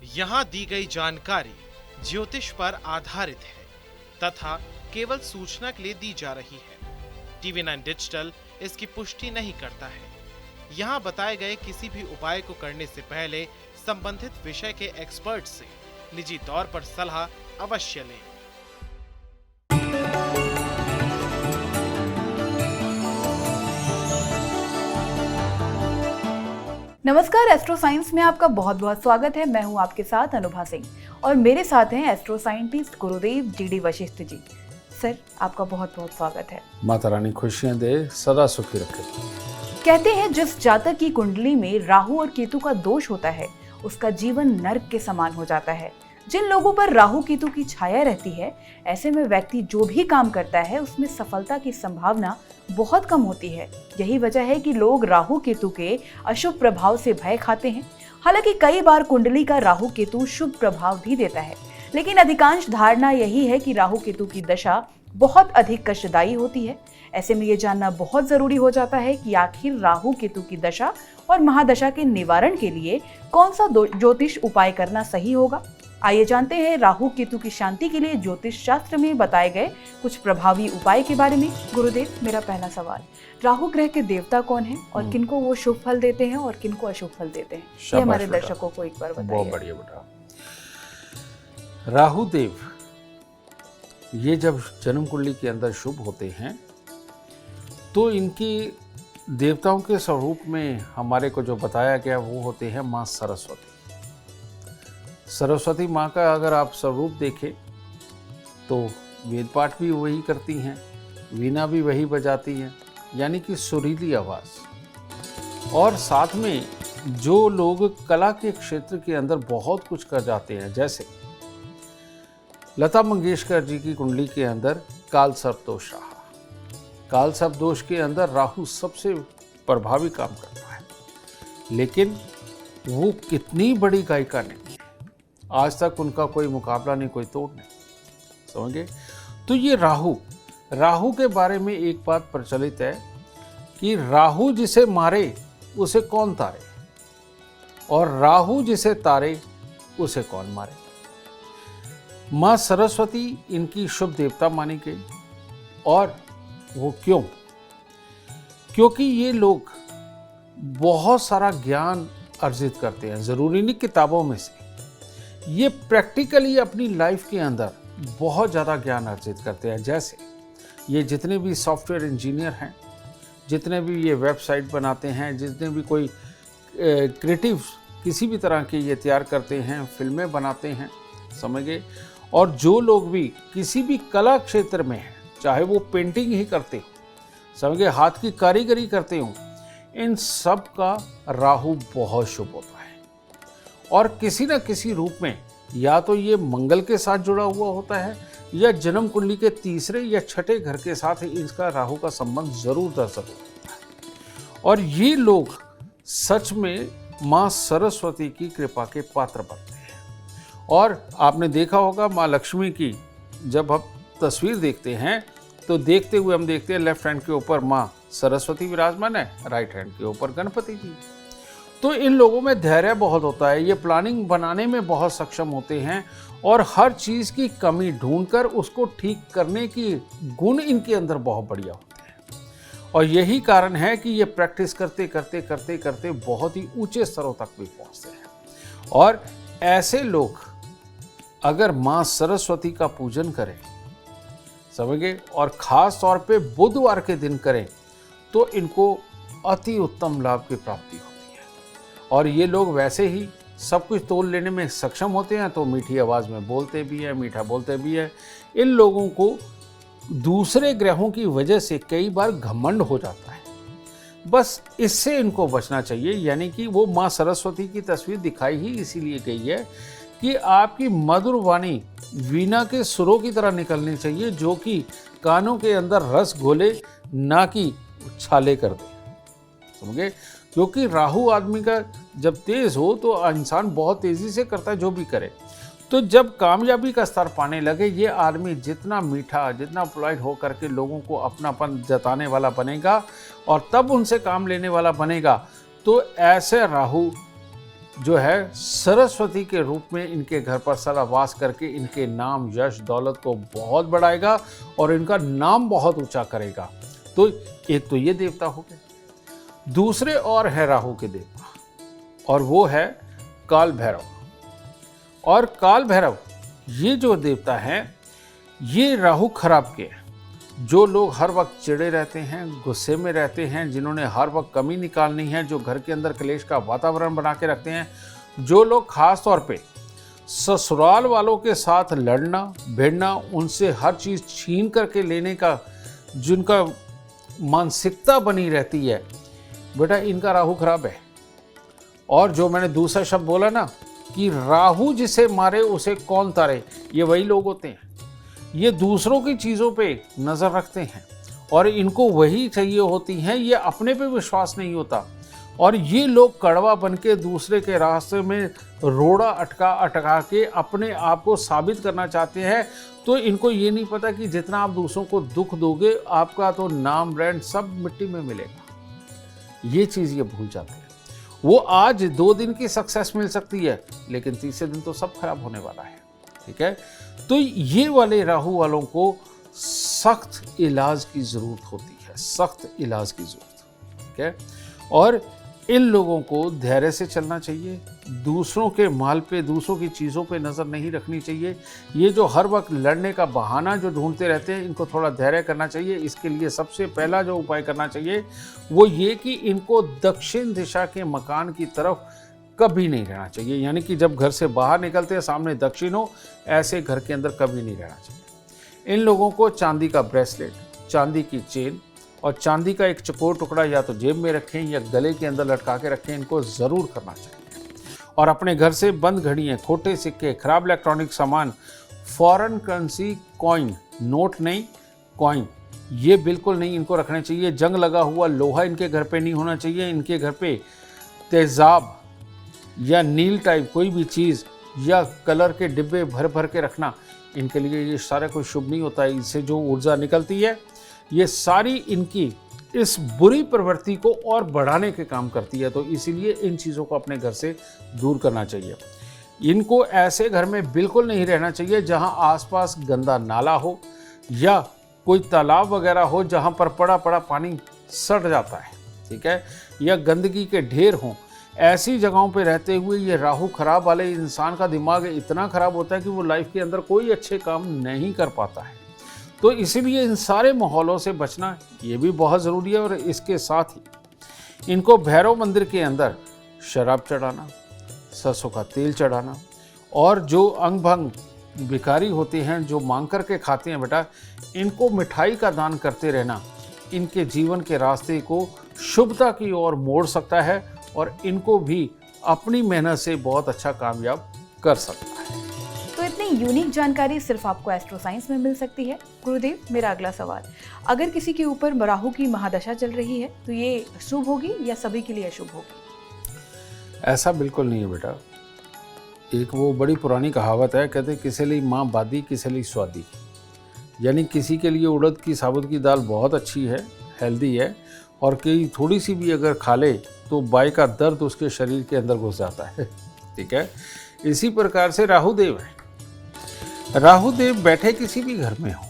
यहाँ दी गई जानकारी ज्योतिष पर आधारित है तथा केवल सूचना के लिए दी जा रही है। TV9 डिजिटल इसकी पुष्टि नहीं करता है। यहाँ बताए गए किसी भी उपाय को करने से पहले संबंधित विषय के एक्सपर्ट से निजी तौर पर सलाह अवश्य लें। नमस्कार, एस्ट्रो साइंस में आपका बहुत बहुत स्वागत है। मैं हूं आपके साथ अनुभा सिंह और मेरे साथ हैं एस्ट्रो साइंटिस्ट गुरुदेव GD वशिष्ठ जी। सर, आपका बहुत बहुत स्वागत है। माता रानी खुशियां दे, सदा सुखी रखे। कहते हैं जिस जातक की कुंडली में राहु और केतु का दोष होता है उसका जीवन नर्क के समान हो जाता है। जिन लोगों पर राहु केतु की छाया रहती है, ऐसे में व्यक्ति जो भी काम करता है उसमें सफलता की संभावना बहुत कम होती है। यही वजह है कि लोग राहु केतु के अशुभ प्रभाव से भय खाते हैं। हालांकि कई बार कुंडली का राहु केतु शुभ प्रभाव भी देता है, लेकिन अधिकांश धारणा यही है कि राहु केतु की दशा बहुत अधिक कष्टदायी होती है। ऐसे में ये जानना बहुत जरूरी हो जाता है कि आखिर राहु केतु की दशा और महादशा के निवारण के लिए कौन सा ज्योतिष उपाय करना सही होगा। आइए जानते हैं राहु केतु की शांति के लिए ज्योतिष शास्त्र में बताए गए कुछ प्रभावी उपाय के बारे में। गुरुदेव, मेरा पहला सवाल, राहु ग्रह के देवता कौन हैं और किनको वो शुभ फल देते हैं और किनको अशुभ फल देते हैं, ये हमारे दर्शकों को एक बार बताइए। बहुत बढ़िया बेटा। राहु देव ये जब जन्म कुंडली के अंदर शुभ होते हैं तो इनकी देवताओं के स्वरूप में हमारे को जो बताया गया वो होते हैं माँ सरस्वती। सरस्वती माँ का अगर आप स्वरूप देखें तो वेद पाठ भी वही करती हैं, वीणा भी वही बजाती हैं, यानी कि सुरीली आवाज़। और साथ में जो लोग कला के क्षेत्र के अंदर बहुत कुछ कर जाते हैं, जैसे लता मंगेशकर जी की कुंडली के अंदर काल सर्प दोष रहा। काल सर्प दोष के अंदर राहु सबसे प्रभावी काम करता है, लेकिन वो कितनी बड़ी गायिका नहीं, आज तक उनका कोई मुकाबला नहीं, कोई तोड़ नहीं, समझे। तो ये राहु के बारे में एक बात प्रचलित है कि राहु जिसे मारे उसे कौन तारे, और राहु जिसे तारे उसे कौन मारे। माँ सरस्वती इनकी शुभ देवता मानी गई। और वो क्यों? क्योंकि ये लोग बहुत सारा ज्ञान अर्जित करते हैं, ज़रूरी नहीं किताबों में से, ये प्रैक्टिकली अपनी लाइफ के अंदर बहुत ज़्यादा ज्ञान अर्जित करते हैं। जैसे ये जितने भी सॉफ्टवेयर इंजीनियर हैं, जितने भी ये वेबसाइट बनाते हैं, जितने भी कोई क्रिएटिव किसी भी तरह के ये तैयार करते हैं, फिल्में बनाते हैं, समझ गए। और जो लोग भी किसी भी कला क्षेत्र में हैं, चाहे वो पेंटिंग ही करते हो, समझ गए, हाथ की कारीगरी करते हो, इन सब का राहु बहुत शुभ होता है। और किसी न किसी रूप में या तो ये मंगल के साथ जुड़ा हुआ होता है या जन्म कुंडली के तीसरे या छठे घर के साथ इसका राहु का संबंध जरूर होता है। और ये लोग सच में माँ सरस्वती की कृपा के पात्र बनते हैं। और आपने देखा होगा माँ लक्ष्मी की जब हम तस्वीर देखते हैं तो देखते हुए हम देखते हैं लेफ्ट हैंड के ऊपर माँ सरस्वती विराजमान है, राइट हैंड के ऊपर गणपति जी। तो इन लोगों में धैर्य बहुत होता है, ये प्लानिंग बनाने में बहुत सक्षम होते हैं और हर चीज़ की कमी ढूंढकर उसको ठीक करने की गुण इनके अंदर बहुत बढ़िया होते हैं। और यही कारण है कि ये प्रैक्टिस करते करते करते करते बहुत ही ऊंचे स्तरों तक भी पहुंचते हैं। और ऐसे लोग अगर माँ सरस्वती का पूजन करें, समझे, और ख़ास तौर पे बुधवार के दिन करें तो इनको अति उत्तम लाभ की प्राप्ति होती है। और ये लोग वैसे ही सब कुछ तोल लेने में सक्षम होते हैं, तो मीठी आवाज़ में बोलते भी हैं, मीठा बोलते भी हैं। इन लोगों को दूसरे ग्रहों की वजह से कई बार घमंड हो जाता है, बस इससे इनको बचना चाहिए। यानी कि वो माँ सरस्वती की तस्वीर दिखाई ही इसीलिए गई है कि आपकी मधुर वाणी वीणा के सुरों की तरह निकलनी चाहिए, जो कि कानों के अंदर रस घोले, ना कि छाले कर दे, समझे। क्योंकि राहु आदमी का जब तेज हो तो इंसान बहुत तेजी से करता है जो भी करे। तो जब कामयाबी का स्तर पाने लगे, ये आदमी जितना मीठा, जितना पोलाइट हो करके लोगों को अपनापन जताने वाला बनेगा और तब उनसे काम लेने वाला बनेगा, तो ऐसे राहु जो है सरस्वती के रूप में इनके घर पर सदा वास करके इनके नाम, यश, दौलत को बहुत बढ़ाएगा और इनका नाम बहुत ऊंचा करेगा। तो एक तो ये देवता हो गए, दूसरे और है राहु के देवता, और वो है काल भैरव। और काल भैरव ये जो देवता हैं, ये राहु खराब के हैं। जो लोग हर वक्त चिड़े रहते हैं, गुस्से में रहते हैं, जिन्होंने हर वक्त कमी निकालनी है, जो घर के अंदर क्लेश का वातावरण बना के रखते हैं, जो लोग खास तौर पे ससुराल वालों के साथ लड़ना भिड़ना, उनसे हर चीज़ छीन करके लेने का जिनका मानसिकता बनी रहती है, बेटा इनका राहु खराब है। और जो मैंने दूसरा शब्द बोला ना कि राहु जिसे मारे उसे कौन तारे, ये वही लोग होते हैं। ये दूसरों की चीज़ों पे नज़र रखते हैं और इनको वही चाहिए होती हैं, ये अपने पे विश्वास नहीं होता। और ये लोग कड़वा बन के दूसरे के रास्ते में रोड़ा अटका के अपने आप को साबित करना चाहते हैं। तो इनको ये नहीं पता कि जितना आप दूसरों को दुख दोगे, आपका तो नाम ब्रांड सब मिट्टी में मिलेगा। ये चीज़ ये भूल जाते हैं। वो आज 2 दिन की सक्सेस मिल सकती है, लेकिन तीसरे दिन तो सब खराब होने वाला है। ठीक है, तो ये वाले राहु वालों को सख्त इलाज की ज़रूरत होती है, सख्त इलाज की ज़रूरत। ठीक है, और इन लोगों को धैर्य से चलना चाहिए, दूसरों के माल पे, दूसरों की चीज़ों पे नज़र नहीं रखनी चाहिए। ये जो हर वक्त लड़ने का बहाना जो ढूंढते रहते हैं, इनको थोड़ा धैर्य करना चाहिए। इसके लिए सबसे पहला जो उपाय करना चाहिए वो ये कि इनको दक्षिण दिशा के मकान की तरफ कभी नहीं रहना चाहिए। यानी कि जब घर से बाहर निकलते हैं सामने दक्षिण हो, ऐसे घर के अंदर कभी नहीं रहना चाहिए। इन लोगों को चांदी का ब्रेसलेट, चांदी की चेन और चांदी का एक चकोर टुकड़ा या तो जेब में रखें या गले के अंदर लटका के रखें, इनको ज़रूर करना चाहिए। और अपने घर से बंद घड़ियाँ, खोटे सिक्के, खराब इलेक्ट्रॉनिक सामान, फॉरेन करेंसी कॉइन, नोट नहीं कॉइन, ये बिल्कुल नहीं इनको रखने चाहिए। जंग लगा हुआ लोहा इनके घर पे नहीं होना चाहिए। इनके घर पे तेज़ाब या नील टाइप कोई भी चीज़ या कलर के डिब्बे भर भर के रखना इनके लिए ये सारा कोई शुभ नहीं होता है। इससे जो ऊर्जा निकलती है ये सारी इनकी इस बुरी प्रवृत्ति को और बढ़ाने के काम करती है। तो इसीलिए इन चीज़ों को अपने घर से दूर करना चाहिए। इनको ऐसे घर में बिल्कुल नहीं रहना चाहिए जहां आसपास गंदा नाला हो या कोई तालाब वगैरह हो जहां पर पड़ा पड़ा पानी सड़ जाता है। ठीक है, या गंदगी के ढेर हों। ऐसी जगहों पे रहते हुए ये राहु खराब वाले इंसान का दिमाग इतना खराब होता है कि वो लाइफ के अंदर कोई अच्छे काम नहीं कर पाता है। तो इसीलिए इन सारे माहौलों से बचना ये भी बहुत ज़रूरी है। और इसके साथ ही इनको भैरव मंदिर के अंदर शराब चढ़ाना, सरसों का तेल चढ़ाना, और जो अंग भंग भिखारी होते हैं जो मांग करके खाते हैं, बेटा इनको मिठाई का दान करते रहना इनके जीवन के रास्ते को शुभता की ओर मोड़ सकता है और इनको भी अपनी मेहनत से बहुत अच्छा कामयाब कर सकता है। तो इतनी यूनिक जानकारी सिर्फ आपको एस्ट्रो साइंस में मिल सकती है। गुरुदेव, मेरा अगला सवाल, अगर किसी के ऊपर राहु की महादशा चल रही है तो ये शुभ होगी या सभी के लिए अशुभ होगी? ऐसा बिल्कुल नहीं है बेटा। एक वो बड़ी पुरानी कहावत है, कहते किसी लिए माँ बादी किसी लिए स्वादी। यानी किसी के लिए उड़द की साबुत की दाल बहुत अच्छी है, हेल्दी है, और कई थोड़ी सी भी अगर खा ले तो बाई का दर्द उसके शरीर के अंदर घुस जाता है। ठीक है, इसी प्रकार से राहुदेव है। राहुदेव बैठे किसी भी घर में हो,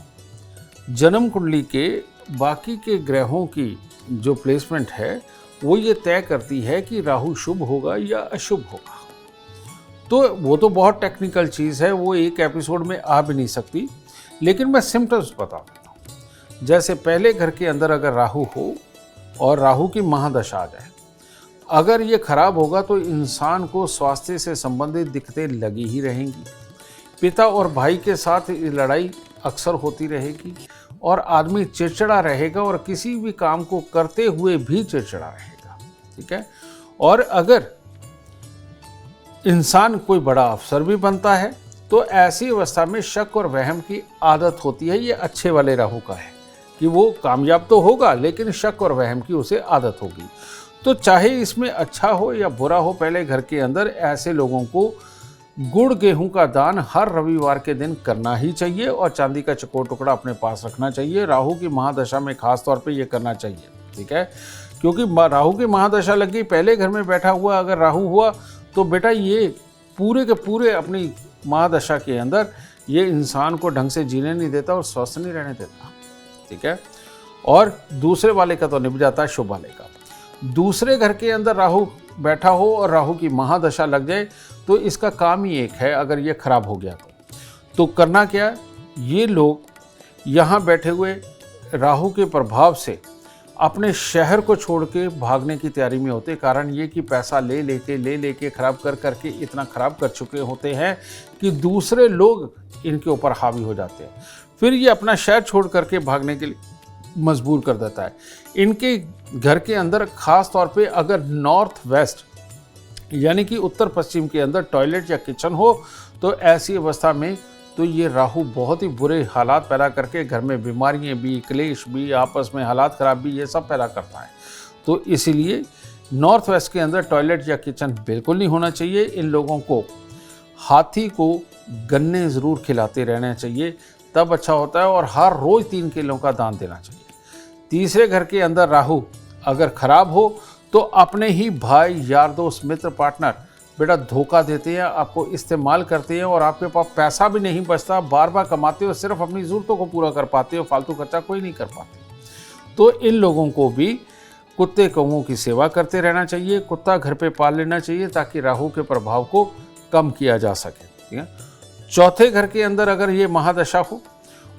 जन्म कुंडली के बाकी के ग्रहों की जो प्लेसमेंट है वो ये तय करती है कि राहु शुभ होगा या अशुभ होगा। तो वो तो बहुत टेक्निकल चीज़ है, वो एक एपिसोड में आ भी नहीं सकती, लेकिन मैं सिम्टम्स बता देता हूँ। जैसे पहले घर के अंदर अगर राहु हो और राहु की महादशा आ जाए, अगर ये खराब होगा तो इंसान को स्वास्थ्य से संबंधित दिक्कतें लगी ही रहेंगी। पिता और भाई के साथ लड़ाई अक्सर होती रहेगी और आदमी चिड़चिड़ा रहेगा और किसी भी काम को करते हुए भी चिड़चिड़ा रहेगा। ठीक है, और अगर इंसान कोई बड़ा अफसर भी बनता है तो ऐसी अवस्था में शक और वहम की आदत होती है। ये अच्छे वाले राहु का है कि वो कामयाब तो होगा लेकिन शक और वहम की उसे आदत होगी। तो चाहे इसमें अच्छा हो या बुरा हो, पहले घर के अंदर ऐसे लोगों को गुड़ गेहूं का दान हर रविवार के दिन करना ही चाहिए और चांदी का चकोर टुकड़ा अपने पास रखना चाहिए। राहु की महादशा में खास तौर पे ये करना चाहिए। ठीक है, क्योंकि राहु की महादशा लगी, पहले घर में बैठा हुआ अगर राहु हुआ तो बेटा ये पूरे के पूरे अपनी महादशा के अंदर ये इंसान को ढंग से जीने नहीं देता और स्वस्थ नहीं रहने देता, ठीक है। और दूसरे वाले का तो निभ जाता है शुभ वाले का। दूसरे घर के अंदर राहु बैठा हो और राहु की महादशा लग जाए तो इसका काम ही एक है, अगर ये खराब हो गया तो करना क्या, ये लोग यहाँ बैठे हुए राहु के प्रभाव से अपने शहर को छोड़ के भागने की तैयारी में होते। कारण ये कि पैसा ले लेके खराब कर करके इतना खराब कर चुके होते हैं कि दूसरे लोग इनके ऊपर हावी हो जाते हैं। फिर ये अपना शहर छोड़ करके भागने के लिए मजबूर कर देता है। इनके घर के अंदर खास तौर पे अगर नॉर्थ वेस्ट यानी कि उत्तर पश्चिम के अंदर टॉयलेट या किचन हो तो ऐसी अवस्था में तो ये राहु बहुत ही बुरे हालात पैदा करके घर में बीमारियां भी, क्लेश भी, आपस में हालात ख़राब भी, ये सब पैदा करता है। तो इसीलिए नॉर्थ वेस्ट के अंदर टॉयलेट या किचन बिल्कुल नहीं होना चाहिए। इन लोगों को हाथी को गन्ने ज़रूर खिलाते रहना चाहिए, तब अच्छा होता है। और हर रोज़ 3 किलो का दान देना चाहिए। तीसरे घर के अंदर राहु अगर खराब हो तो अपने ही भाई, यार, दोस्त, मित्र, पार्टनर बेटा धोखा देते हैं, आपको इस्तेमाल करते हैं और आपके पास पैसा भी नहीं बचता, बार बार कमाते हो, सिर्फ अपनी ज़रूरतों को पूरा कर पाते हो, फालतू खर्चा कोई नहीं कर पाते। तो इन लोगों को भी कुत्ते कौओं की सेवा करते रहना चाहिए, कुत्ता घर पे पाल लेना चाहिए ताकि राहु के प्रभाव को कम किया जा सके, ठीक है। चौथे घर के अंदर अगर ये महादशा हो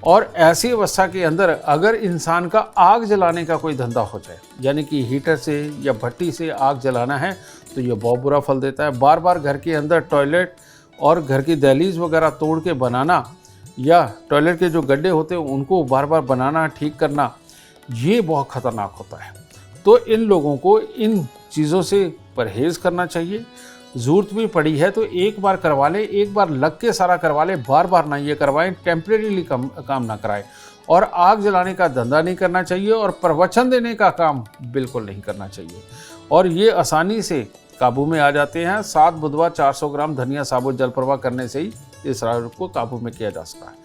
और ऐसी अवस्था के अंदर अगर इंसान का आग जलाने का कोई धंधा हो जाए, यानी कि हीटर से या भट्टी से आग जलाना है, तो ये बहुत बुरा फल देता है। बार बार घर के अंदर टॉयलेट और घर की दहलीज वगैरह तोड़ के बनाना या टॉयलेट के जो गड्ढे होते हैं उनको बार बार बनाना, ठीक करना, ये बहुत ख़तरनाक होता है। तो इन लोगों को इन चीज़ों से परहेज़ करना चाहिए। ज़रूरत भी पड़ी है तो एक बार करवा लें, एक बार लग के सारा करवा लें, बार बार ना ये करवाएं, टेम्परेरीली काम ना कराएं। और आग जलाने का धंधा नहीं करना चाहिए और प्रवचन देने का काम बिल्कुल नहीं करना चाहिए। और ये आसानी से काबू में आ जाते हैं। 7 बुधवार 400 ग्राम धनिया साबुत जल प्रवाह करने से ही इस रोग को काबू में किया जा सकता है।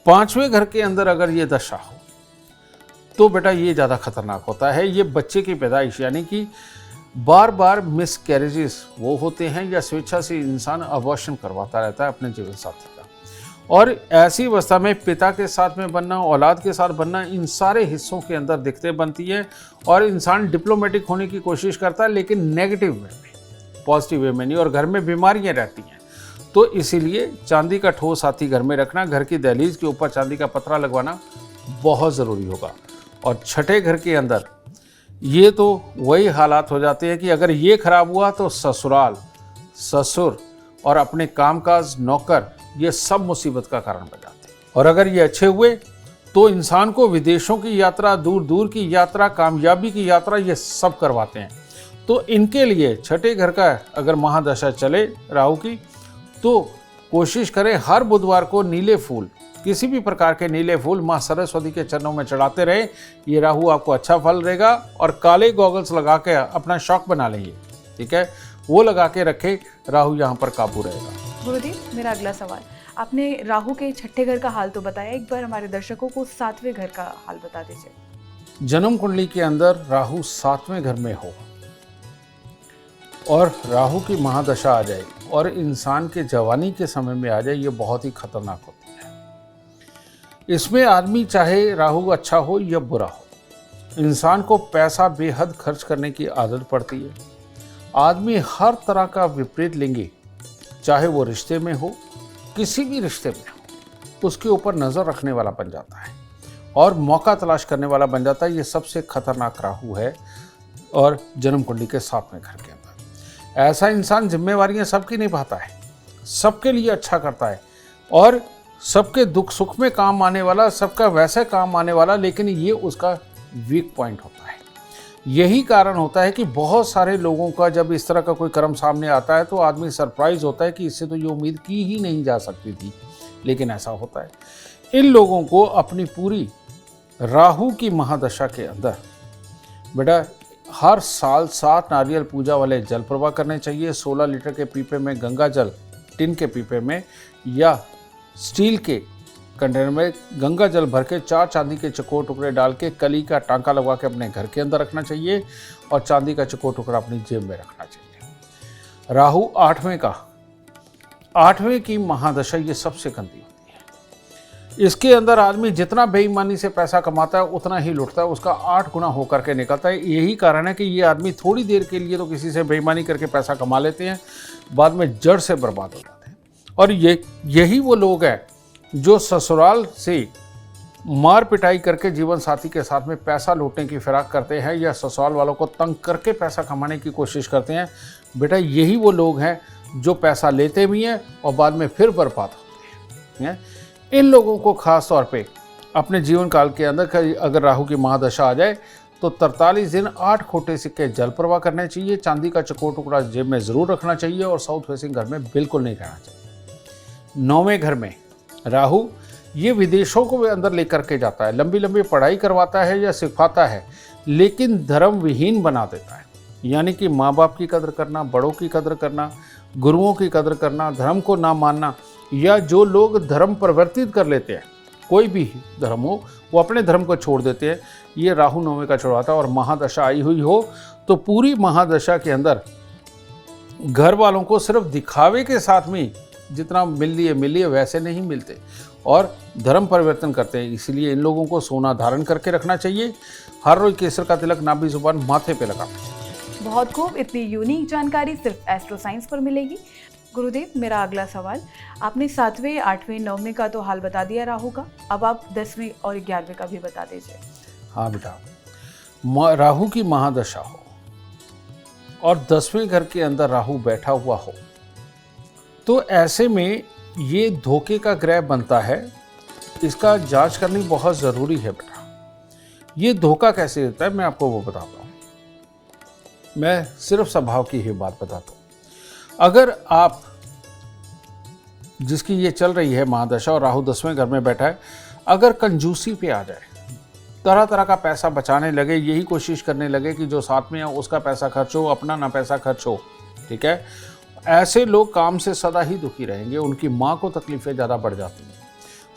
5वें घर के अंदर अगर ये दशा हो तो बेटा ये ज़्यादा खतरनाक होता है। ये बच्चे की पैदाइश यानी कि बार बार मिसकैरेजेस वो होते हैं या स्वेच्छा से इंसान अबॉर्शन करवाता रहता है अपने जीवन साथी का। और ऐसी अवस्था में पिता के साथ में बनना, औलाद के साथ बनना, इन सारे हिस्सों के अंदर दिक्कतें बनती हैं और इंसान डिप्लोमेटिक होने की कोशिश करता है लेकिन नेगेटिव वे में, पॉजिटिव वे में नहीं, और घर में बीमारियां रहती हैं। तो इसीलिए चांदी का ठोस हाथी घर में रखना, घर की दहलीज के ऊपर चांदी का पतरा लगवाना बहुत ज़रूरी होगा। और छठे घर के अंदर ये तो वही हालात हो जाते हैं कि अगर ये खराब हुआ तो ससुराल, ससुर और अपने कामकाज, नौकर, ये सब मुसीबत का कारण बन जाते हैं। और अगर ये अच्छे हुए तो इंसान को विदेशों की यात्रा, दूर दूर की यात्रा, कामयाबी की यात्रा, ये सब करवाते हैं। तो इनके लिए छठे घर का अगर महादशा चले राहु की तो कोशिश करें हर बुधवार को नीले फूल, किसी भी प्रकार के नीले फूल माँ सरस्वती के चरणों में चढ़ाते रहे। ये राहु आपको अच्छा फल देगा। और काले गॉगल्स लगा के अपना शौक बना लेंगे, ठीक है, वो लगा के रखे, राहु यहाँ पर काबू रहेगा। गुरुदेव, मेरा अगला सवाल, आपने राहु के छठे घर का हाल तो बताया, एक बार हमारे दर्शकों को 7वें घर का हाल बता दीजिए। जन्म कुंडली के अंदर राहु 7वें घर में हो और राहु की महादशा आ जाए और इंसान के जवानी के समय में आ जाए, ये बहुत ही खतरनाक होती है। इसमें आदमी चाहे राहु अच्छा हो या बुरा हो, इंसान को पैसा बेहद खर्च करने की आदत पड़ती है। आदमी हर तरह का विपरीत लिंगी, चाहे वो रिश्ते में हो, किसी भी रिश्ते में हो, उसके ऊपर नज़र रखने वाला बन जाता है और मौका तलाश करने वाला बन जाता है। ये सबसे खतरनाक राहु है और जन्म कुंडली के 7वें घर के अंदर ऐसा इंसान जिम्मेवारियां सबकी निभाता है, सबके लिए अच्छा करता है और सबके दुख सुख में काम आने वाला, सबका वैसे काम आने वाला, लेकिन ये उसका वीक पॉइंट होता है। यही कारण होता है कि बहुत सारे लोगों का जब इस तरह का कोई कर्म सामने आता है तो आदमी सरप्राइज होता है कि इससे तो ये उम्मीद की ही नहीं जा सकती थी, लेकिन ऐसा होता है। इन लोगों को अपनी पूरी राहु की महादशा के अंदर बेटा हर साल 7 नारियल पूजा वाले जल प्रवाह करने चाहिए। 16 लीटर के पीपे में गंगा जल, टिन के पीपे में या स्टील के कंटेनर में गंगा जल भर के 4 चांदी के चकोर टुकड़े डाल के कली का टांका लगवा के अपने घर के अंदर रखना चाहिए और चांदी का चकोर टुकड़ा अपनी जेब में रखना चाहिए। राहु 8वें की महादशा ये सबसे गंदी होती है। इसके अंदर आदमी जितना बेईमानी से पैसा कमाता है उतना ही लुटता है, उसका 8 गुना होकर के निकलता है। यही कारण है कि ये आदमी थोड़ी देर के लिए तो किसी से बेईमानी करके पैसा कमा लेते हैं, बाद में जड़ से बर्बाद हो जाते हैं। और यही वो लोग हैं जो ससुराल से मार पिटाई करके जीवन साथी के साथ में पैसा लूटने की फिराक करते हैं या ससुराल वालों को तंग करके पैसा कमाने की कोशिश करते हैं। बेटा यही वो लोग हैं जो पैसा लेते भी हैं और बाद में फिर बर्बाद होते हैं। इन लोगों को खास तौर पे अपने जीवन काल के अंदर अगर राहु की महादशा आ जाए तो 43 दिन 8 खोटे सिक्के जल प्रवाह करने चाहिए। चांदी का चकोर टुकड़ा जेब में ज़रूर रखना चाहिए और साउथ फेसिंग घर में बिल्कुल नहीं रहना चाहिए। 9वें घर में राहु ये विदेशों को अंदर लेकर के जाता है, लंबी लंबी पढ़ाई करवाता है या सिखाता है, लेकिन धर्म विहीन बना देता है। यानी कि माँ बाप की कदर करना, बड़ों की कदर करना, गुरुओं की कदर करना, धर्म को ना मानना, या जो लोग धर्म परिवर्तित कर लेते हैं, कोई भी धर्म हो, वो अपने धर्म को छोड़ देते हैं। ये राहु 9वें का छुड़वाता है। और महादशा आई हुई हो तो पूरी महादशा के अंदर घर वालों को सिर्फ दिखावे के साथ में जितना मिल लिए वैसे नहीं मिलते और धर्म परिवर्तन करते हैं। इसलिए इन लोगों को सोना धारण करके रखना चाहिए। हर रोज केसर का तिलक नाभि जुबान माथे पे लगाना चाहिए। बहुत खूब, इतनी यूनिक जानकारी सिर्फ एस्ट्रो साइंस पर मिलेगी। गुरुदेव, मेरा अगला सवाल, आपने 7वें, 8वें, 9वें का तो हाल बता दिया राहु का, अब आप 10वें और 11वें का भी बता दीजिए। हाँ बेटा, राहु की महादशा हो और 10वें घर के अंदर राहु बैठा हुआ हो तो ऐसे में ये धोखे का ग्रह बनता है। इसका जांच करनी बहुत ज़रूरी है बेटा। ये धोखा कैसे देता है मैं आपको वो बताता हूँ। मैं सिर्फ स्वभाव की ही बात बताता हूँ। अगर आप जिसकी ये चल रही है महादशा और राहु 10वें घर में बैठा है, अगर कंजूसी पे आ जाए, तरह तरह का पैसा बचाने लगे, यही कोशिश करने लगे कि जो साथ में है उसका पैसा खर्च हो, अपना ना पैसा खर्च हो, ठीक है, ऐसे लोग काम से सदा ही दुखी रहेंगे। उनकी माँ को तकलीफें ज़्यादा बढ़ जाती हैं,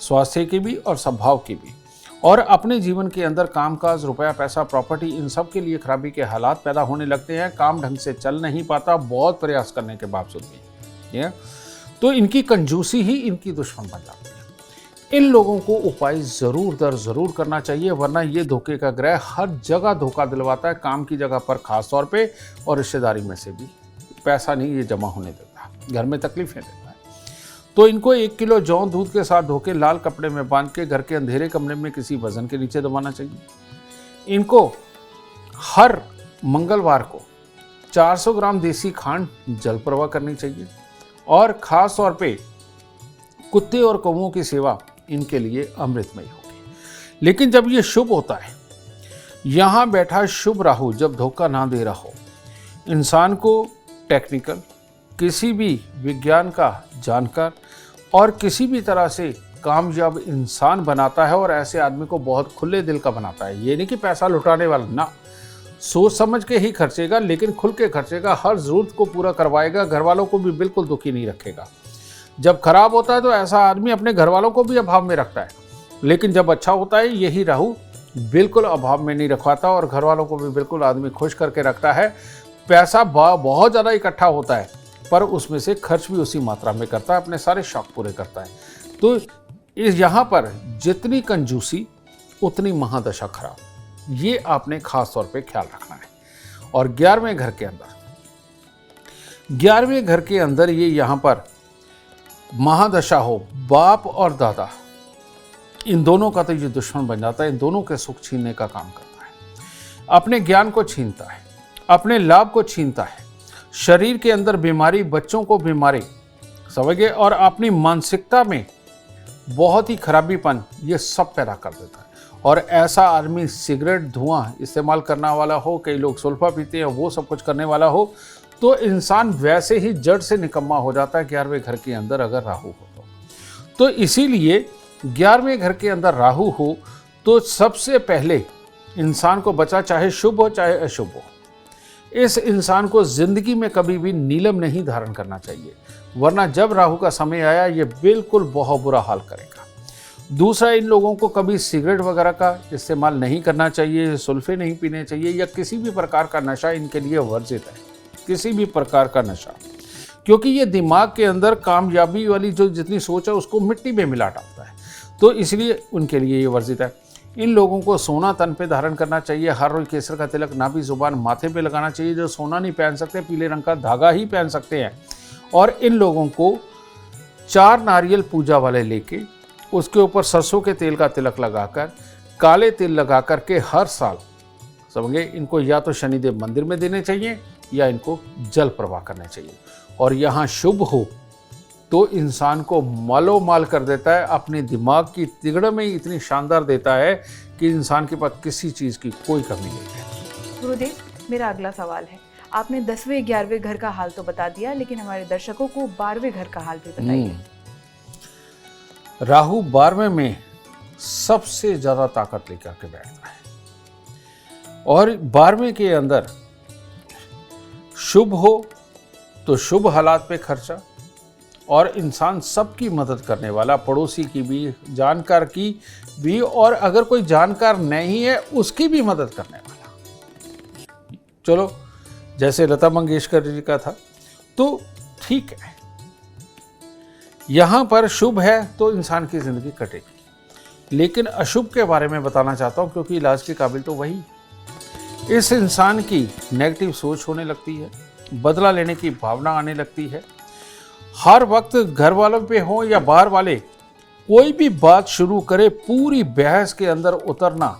स्वास्थ्य की भी और स्वभाव की भी। और अपने जीवन के अंदर कामकाज, रुपया, पैसा, प्रॉपर्टी, इन सब के लिए खराबी के हालात पैदा होने लगते हैं। काम ढंग से चल नहीं पाता बहुत प्रयास करने के बावजूद भी। तो इनकी कंजूसी ही इनकी दुश्मन बन जाती है। इन लोगों को उपाय ज़रूर करना चाहिए, वरना ये धोखे का ग्रह हर जगह धोखा दिलवाता है। काम की जगह पर खास तौर पे और रिश्तेदारी में से भी पैसा नहीं ये जमा होने देता, घर में तकलीफें देता है। तो इनको 1 किलो जौ दूध के साथ धोके लाल कपड़े में बांध के घर के अंधेरे कमरे में किसी वजन के नीचे दबाना चाहिए। इनको हर मंगलवार को 400 ग्राम देसी खांड जल प्रवाह करनी चाहिए। और ख़ास तौर पे कुत्ते और कौवों की सेवा इनके लिए अमृतमय होगी। लेकिन जब ये शुभ होता है, यहाँ बैठा शुभ राहु जब धोखा ना दे रहा हो, इंसान को टेक्निकल, किसी भी विज्ञान का जानकार और किसी भी तरह से कामयाब इंसान बनाता है। और ऐसे आदमी को बहुत खुले दिल का बनाता है। ये नहीं कि पैसा लुटाने वाला ना, सोच समझ के ही खर्चेगा, लेकिन खुल के खर्चेगा, हर ज़रूरत को पूरा करवाएगा, घर वालों को भी बिल्कुल दुखी नहीं रखेगा। जब खराब होता है तो ऐसा आदमी अपने घर वालों को भी अभाव में रखता है, लेकिन जब अच्छा होता है यही राहु बिल्कुल अभाव में नहीं रखवाता और घर वालों को भी बिल्कुल आदमी खुश करके रखता है। पैसा बहुत ज़्यादा इकट्ठा होता है पर उसमें से खर्च भी उसी मात्रा में करता है, अपने सारे शौक पूरे करता है। तो इस यहाँ पर जितनी कंजूसी उतनी महादशा खराब, ये आपने खास तौर पे ख्याल रखना है। और 11वें घर के अंदर ये यहाँ पर महादशा हो, बाप और दादा इन दोनों का तो ये दुश्मन बन जाता है। इन दोनों के सुख छीनने का काम करता है, अपने ज्ञान को छीनता है, अपने लाभ को छीनता है, शरीर के अंदर बीमारी, बच्चों को बीमारी, समझिए, और अपनी मानसिकता में बहुत ही खराबीपन ये सब पैदा कर देता है। और ऐसा आदमी सिगरेट, धुआं इस्तेमाल करने वाला हो, कई लोग सुल्फा पीते हैं, वो सब कुछ करने वाला हो, तो इंसान वैसे ही जड़ से निकम्मा हो जाता है 11वें घर के अंदर अगर राहु हो तो इसीलिए 11वें घर के अंदर राहु हो तो सबसे पहले इंसान को बचा, चाहे शुभ हो चाहे अशुभ हो, इस इंसान को जिंदगी में कभी भी नीलम नहीं धारण करना चाहिए, वरना जब राहु का समय आया ये बिल्कुल बहुत बुरा हाल करेगा। दूसरा, इन लोगों को कभी सिगरेट वगैरह का इस्तेमाल नहीं करना चाहिए, सुल्फे नहीं पीने चाहिए, या किसी भी प्रकार का नशा इनके लिए वर्जित है, किसी भी प्रकार का नशा। क्योंकि ये दिमाग के अंदर कामयाबी वाली जो जितनी सोच है उसको मिट्टी में मिला डालता है। तो इसलिए उनके लिए ये वर्जित है। इन लोगों को सोना तन पे धारण करना चाहिए, हर रोज केसर का तिलक नाभि जुबान माथे पे लगाना चाहिए। जो सोना नहीं पहन सकते पीले रंग का धागा ही पहन सकते हैं। और इन लोगों को 4 नारियल पूजा वाले लेके उसके ऊपर सरसों के तेल का तिलक लगाकर काले तिल लगा करके हर साल समझे इनको या तो शनिदेव मंदिर में देने चाहिए या इनको जल प्रवाह करने चाहिए। और यहाँ शुभ हो तो इंसान को मालो माल कर देता है, अपने दिमाग की तिगड़ में ही इतनी शानदार देता है कि इंसान के पास किसी चीज़ की कोई कमी नहीं है। गुरुदेव, मेरा अगला सवाल है, आपने 10वें 11वें घर का हाल तो बता दिया, लेकिन हमारे दर्शकों को 12वें घर का हाल भी बताइए। राहु 12वें में सबसे ज्यादा ताकत लेकर के बैठता है। और 12वें के अंदर शुभ हो तो शुभ हालात पे खर्चा, और इंसान सबकी मदद करने वाला, पड़ोसी की भी, जानकार की भी, और अगर कोई जानकार नहीं है उसकी भी मदद करने वाला। चलो जैसे लता मंगेशकर जी का था तो ठीक है, यहां पर शुभ है तो इंसान की जिंदगी कटेगी। लेकिन अशुभ के बारे में बताना चाहता हूं क्योंकि इलाज के काबिल तो वही। इस इंसान की नेगेटिव सोच होने लगती है, बदला लेने की भावना आने लगती है। हर वक्त घर वालों पे हो या बाहर वाले कोई भी बात शुरू करे, पूरी बहस के अंदर उतरना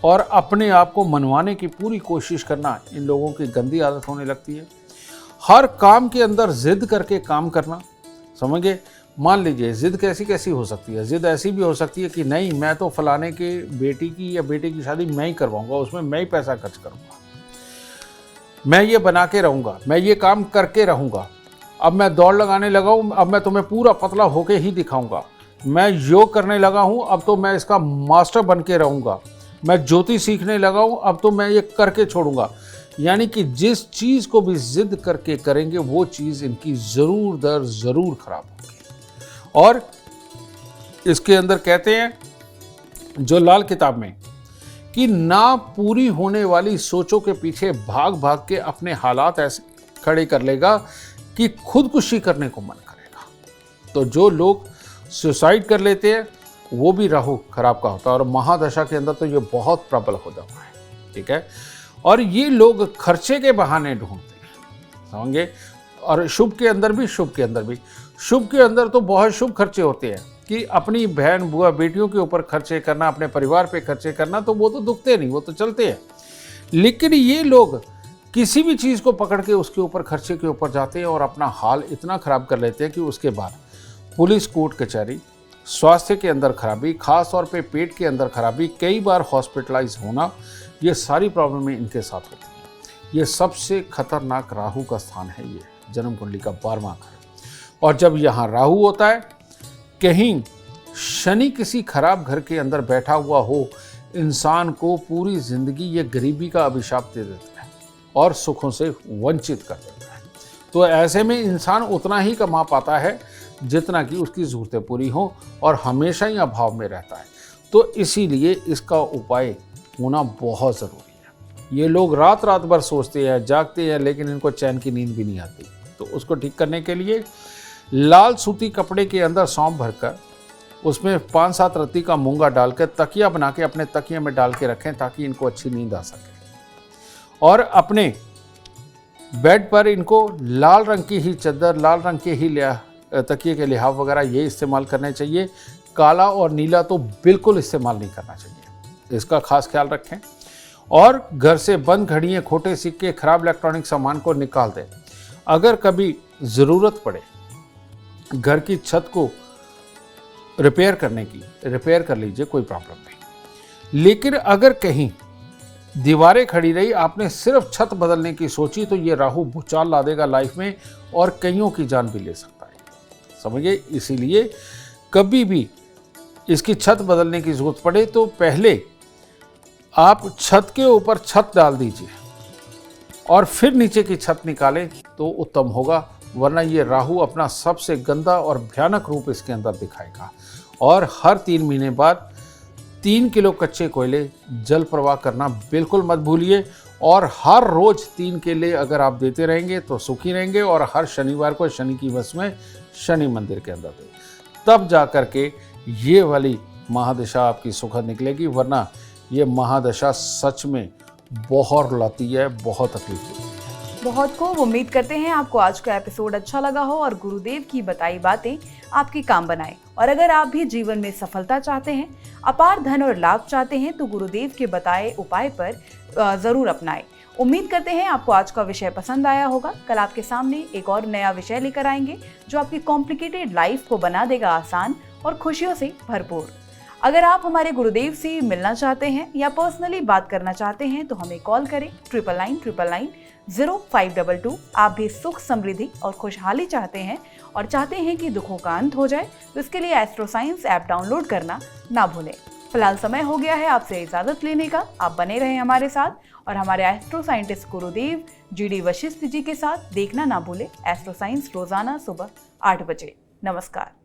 और अपने आप को मनवाने की पूरी कोशिश करना, इन लोगों की गंदी आदत होने लगती है। हर काम के अंदर जिद करके काम करना, समझिए। मान लीजिए जिद कैसी कैसी हो सकती है। जिद ऐसी भी हो सकती है कि नहीं, मैं तो फलाने के बेटी की या बेटे की शादी मैं ही करवाऊंगा, उसमें मैं ही पैसा खर्च करूंगा, मैं ये बना के रहूंगा, मैं ये काम करके रहूंगा, अब मैं दौड़ लगाने लगा हूं, अब मैं तुम्हें पूरा पतला होके ही दिखाऊंगा, मैं योग करने लगा हूं, अब तो मैं इसका मास्टर बन के रहूंगा, मैं ज्योति सीखने लगा हूं, अब तो मैं ये करके छोड़ूंगा। यानी कि जिस चीज को भी जिद करके करेंगे वो चीज इनकी जरूर दर जरूर खराब होगी। और इसके अंदर कहते हैं जो लाल किताब में कि ना पूरी होने वाली सोचों के पीछे भाग भाग के अपने हालात ऐसे खड़े कर लेगा कि खुदकुशी करने को मन करेगा। तो जो लोग सुसाइड कर लेते हैं वो भी राहु खराब का होता है, और महादशा के अंदर तो ये बहुत प्रबल हो जाता है, ठीक है। और ये लोग खर्चे के बहाने ढूंढते हैं, समझे। और शुभ के अंदर भी, शुभ के अंदर भी, शुभ के अंदर तो बहुत शुभ खर्चे होते हैं कि अपनी बहन बुआ बेटियों के ऊपर खर्चे करना, अपने परिवार पे खर्चे करना, तो वो तो दुखते नहीं, वो तो चलते हैं। लेकिन ये लोग किसी भी चीज़ को पकड़ के उसके ऊपर खर्चे के ऊपर जाते हैं और अपना हाल इतना ख़राब कर लेते हैं कि उसके बाद पुलिस, कोर्ट कचहरी, स्वास्थ्य के अंदर खराबी, खास तौर पे पेट के अंदर खराबी, कई बार हॉस्पिटलाइज होना, ये सारी प्रॉब्लमें इनके साथ होती हैं। ये सबसे खतरनाक राहु का स्थान है, ये जन्म कुंडली का 12वां घर। और जब यहाँ राहु होता है, कहीं शनि किसी खराब घर के अंदर बैठा हुआ हो, इंसान को पूरी जिंदगी ये गरीबी का अभिशाप दे देता है और सुखों से वंचित कर देता है। तो ऐसे में इंसान उतना ही कमा पाता है जितना कि उसकी ज़रूरतें पूरी हों, और हमेशा ही अभाव में रहता है। तो इसीलिए इसका उपाय होना बहुत ज़रूरी है। ये लोग रात रात भर सोचते हैं, जागते हैं, लेकिन इनको चैन की नींद भी नहीं आती। तो उसको ठीक करने के लिए लाल सूती कपड़े के अंदर सौंफ भरकर उसमें 5-7 रत्ती का मूंगा डालकर तकिया बना के अपने तकिया में डाल के रखें, ताकि इनको अच्छी नींद आ सके। और अपने बेड पर इनको लाल रंग की ही चद्दर, लाल रंग के ही तकिए के लिहाफ वगैरह ये इस्तेमाल करने चाहिए। काला और नीला तो बिल्कुल इस्तेमाल नहीं करना चाहिए, इसका खास ख्याल रखें। और घर से बंद घड़ियाँ, खोटे सिक्के, खराब इलेक्ट्रॉनिक सामान को निकाल दें। अगर कभी ज़रूरत पड़े घर की छत को रिपेयर करने की, रिपेयर कर लीजिए, कोई प्रॉब्लम नहीं। लेकिन अगर कहीं दीवारें खड़ी रही, आपने सिर्फ छत बदलने की सोची, तो ये राहु भूचाल ला देगा लाइफ में और कईयों की जान भी ले सकता है, समझिए। इसीलिए कभी भी इसकी छत बदलने की जरूरत पड़े तो पहले आप छत के ऊपर छत डाल दीजिए और फिर नीचे की छत निकालें तो उत्तम होगा। वरना ये राहु अपना सबसे गंदा और भयानक रूप इसके अंदर दिखाएगा। और हर 3 महीने बाद 3 किलो कच्चे कोयले जल प्रवाह करना बिल्कुल मत भूलिए। और हर रोज 3 केले अगर आप देते रहेंगे तो सुखी रहेंगे, और हर शनिवार को शनि की वश में शनि मंदिर के अंदर दें, तब जा कर के ये वाली महादशा आपकी सुखद निकलेगी, वरना ये महादशा सच में बहुत लाती है, बहुत तकलीफ देती है। बहुत खूब, उम्मीद करते हैं आपको आज का एपिसोड अच्छा लगा हो और गुरुदेव की बताई बातें आपके काम बनाए। और अगर आप भी जीवन में सफलता चाहते हैं, अपार धन और लाभ चाहते हैं, तो गुरुदेव के बताए उपाय पर जरूर अपनाएं। उम्मीद करते हैं आपको आज का विषय पसंद आया होगा। कल आपके सामने एक और नया विषय लेकर आएंगे जो आपकी कॉम्प्लिकेटेड लाइफ को बना देगा आसान और खुशियों से भरपूर। अगर आप हमारे गुरुदेव से मिलना चाहते हैं या पर्सनली बात करना चाहते हैं तो हमें कॉल करें 9999900522। आप भी सुख, समृद्धि और खुशहाली चाहते हैं और चाहते हैं कि दुखों का अंत हो जाए, तो इसके लिए एस्ट्रो साइंस ऐप डाउनलोड करना ना भूलें। फिलहाल समय हो गया है आपसे इजाजत लेने का। आप बने रहें हमारे साथ और हमारे एस्ट्रो साइंटिस्ट गुरुदेव GD वशिष्ठ जी के साथ देखना ना भूलें एस्ट्रो साइंस रोजाना सुबह 8 बजे। नमस्कार।